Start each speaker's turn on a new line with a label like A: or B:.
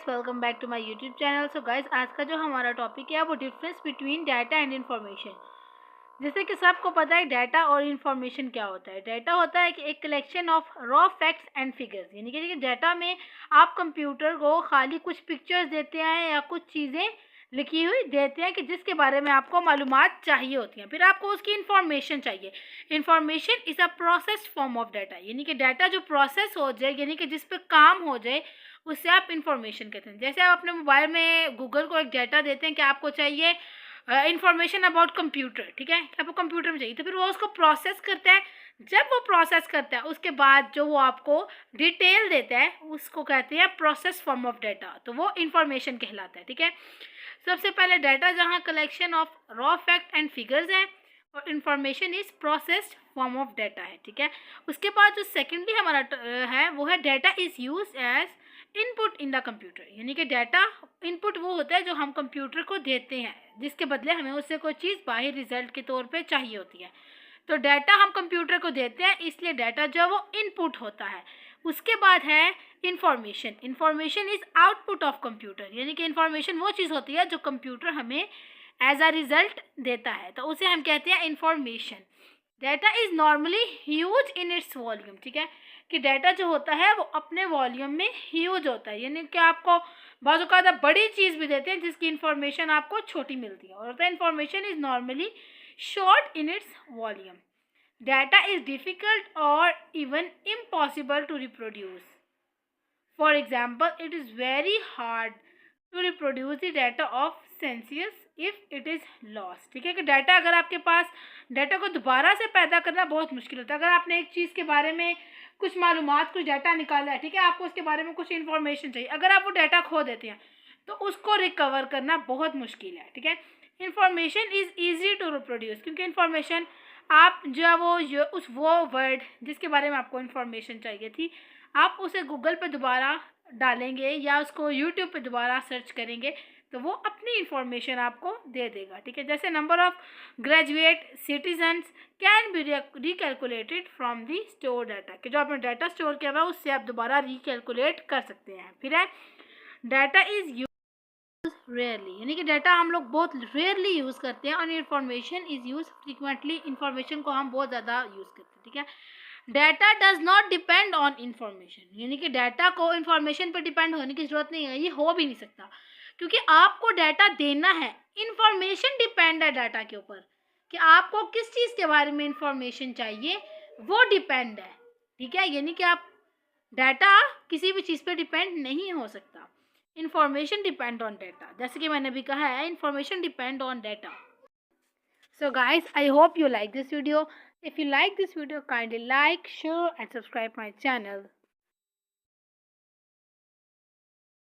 A: Welcome back to my YouTube channel. So guys, आज का जो हमारा टॉपिक है वो difference between data and information. जैसे कि सबको पता है डाटा और इन्फॉर्मेशन क्या होता है। डाटा होता है कि एक collection of raw facts and figures, यानी कि डाटा में आप कंप्यूटर को खाली कुछ पिक्चर्स देते हैं या कुछ चीज़ें लिखी हुई देते हैं कि जिसके बारे में आपको मालूमात चाहिए होती हैं, फिर आपको उसकी इन्फॉर्मेशन चाहिए। Information is a processed form of data, यानी कि डाटा जो प्रोसेस हो जाए, यानी कि जिस पर काम हो जाए, उससे आप इन्फॉर्मेशन कहते हैं। जैसे आप अपने मोबाइल में गूगल को एक डाटा देते हैं कि आपको चाहिए इन्फॉर्मेशन अबाउट कंप्यूटर, ठीक है, आपको कंप्यूटर में चाहिए, तो फिर वो उसको प्रोसेस करता है। जब वो प्रोसेस करता है उसके बाद जो वो आपको डिटेल देता है उसको कहते हैं प्रोसेस फॉर्म ऑफ डाटा, तो वो इन्फॉर्मेशन कहलाता है। ठीक है, सबसे पहले डाटा जहाँ collection of raw fact and figures है और information is processed form of data है। ठीक है, उसके बाद जो सेकेंडली हमारा है वो है data is use as input in the computer, यानी कि डाटा इनपुट वो होता है जो हम कंप्यूटर को देते हैं, जिसके बदले हमें उससे कोई चीज़ बाहर रिजल्ट के तौर पे चाहिए होती है। तो डाटा हम कंप्यूटर को देते हैं, इसलिए डाटा जो वो इनपुट होता है। उसके बाद है information. Information is output of computer, यानी कि इन्फॉर्मेशन वो चीज़ होती है जो कंप्यूटर हमें एज अ रिजल्ट देता है, तो उसे हम कहते हैं information. Data is normally huge in its volume, ठीक है, कि डाटा जो होता है वो अपने वॉल्यूम में ह्यूज होता है, यानी कि आपको बाज़ औक़ात बड़ी चीज़ भी देते हैं जिसकी इन्फॉर्मेशन आपको छोटी मिलती है, और the information is normally short in its volume. Data is difficult और even impossible to reproduce. For example, it is very hard to reproduce the data of census if it is loss. ठीक है, कि data अगर आपके पास, data को दोबारा से पैदा करना बहुत मुश्किल होता है। अगर आपने एक चीज़ के बारे में कुछ मालूमात, कुछ डाटा निकाला है, ठीक है, आपको उसके बारे में कुछ इन्फॉर्मेशन चाहिए, अगर आप वो डाटा खो देते हैं तो उसको रिकवर करना बहुत मुश्किल है। ठीक है, information is easy to reproduce, क्योंकि इन्फॉर्मेशन आप वो वर्ड जिसके बारे में आपको इन्फॉर्मेशन चाहिए थी, आप उसे गूगल पे दोबारा डालेंगे या उसको यूट्यूब पे दोबारा सर्च करेंगे तो वो अपनी इन्फॉर्मेशन आपको दे देगा। ठीक है, जैसे number of graduate citizens can be recalculated from the store data, कि जो आपने डाटा स्टोर किया हुआ है उससे आप दोबारा रिकैलकुलेट कर सकते हैं। फिर है डाटा इज़ यूज रेयरली, यानी कि डाटा हम लोग बहुत रेयरली यूज़ करते हैं, और information is use frequently, information को हम बहुत ज़्यादा यूज़ करते हैं। ठीक है, data does not depend on information, यानी कि डाटा को इन्फॉर्मेशन पर डिपेंड होने की ज़रूरत नहीं है, ये हो भी नहीं सकता, क्योंकि आपको डाटा देना है। इन्फॉर्मेशन डिपेंड है डाटा के ऊपर, कि आपको किस चीज़ के बारे में इन्फॉर्मेशन चाहिए, वो डिपेंड है। ठीक है, यानी कि आप डाटा किसी भी चीज़ पर डिपेंड नहीं हो सकता। इन्फॉर्मेशन डिपेंड ऑन डाटा, जैसे कि मैंने अभी कहा है, information depend on data. So guys, I hope you like this video. If you like this video, kindly like, share and subscribe my channel.